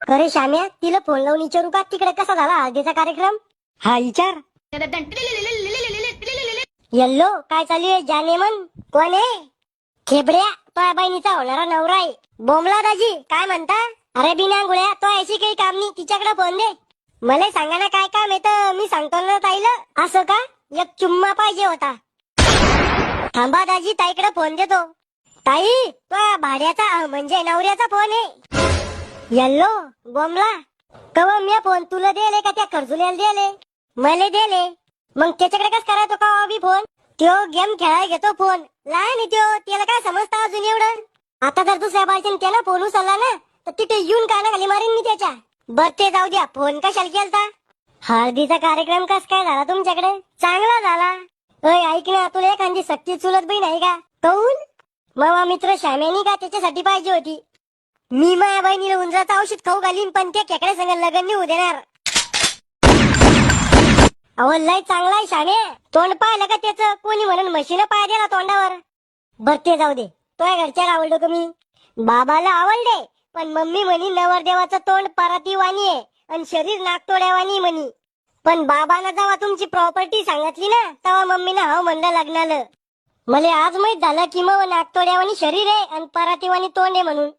अरे श्याम्या, तिला फोन लावून विचारू का तिकडे कसा झाला हळदीचा कार्यक्रम? हा विचार. येल्लो, काय चालू आहे? जाने मन कोण आहे? खेबड्या, तो बहिणीचा होणारा नवरा आहे. बोमला दाजी, काय म्हणता? अरे बिना गुळ्या, तो ऐशी काही काम नाही, तिच्याकडे फोन दे. मला सांगा ना काय काम येतं, मी सांगतो ना ताईला. असं का? एक चुम्मा पाहिजे होता. थांबा दाजी, ताईकडे फोन देतो. ताई, तो भाड्याचा म्हणजे नवऱ्याचा फोन आहे. येल्लो, बोमला, कवा मी फोन तुला दिले का त्या खर्जुल्याला दिले? मला दिले. मग त्याच्याकडे कस करायचो का अभि फोन? त्यो गेम खेळायला घेतो फोन. लहान आहे त्यो, त्याला काय समजतं अजून एवढं? आता जर दुसऱ्या बायचीन त्याला फोन उचलला ना तर तिथे येऊन कानाखाली मारीन मी त्याच्या. बर ते जाऊ द्या, फोन कशाला केलता? हळदीचा कार्यक्रम कस काय झाला तुमच्याकडे? चांगला झाला. अय ऐक ना, तुला एखादी सक्ती चुलत बहीण आहे का? कहून? मामा मित्र श्याम्यानी का त्याच्यासाठी पाहिजे होती. मी माझ्या बहिणीला उंदराचं औषध खाऊ घालीन, पण त्या खेकड्या संग लग्न नाही होऊ देणार. अहो लय चांगला आहे श्यामे. तोंड पाहिलं का त्याचं? कोणी म्हणून म्हशीनं पाय दिला तोंडावर. बर ते जाऊ दे, तुझ्या घरच्याला आवडलं का मी? बाबाला आवडले, पण मम्मी म्हणी नवरदेवाचं तोंड परातीवाणी आहे आणि शरीर नागतोड्यावानी म्हणी. पण बाबानं जेव्हा तुमची प्रॉपर्टी सांगितली ना तेव्हा मम्मीनं हो म्हणलं लग्नाला. मला आज माहित झालं की मग नागतोड्यावानी शरीर आहे आणि परातीवाणी तोंड आहे म्हणून.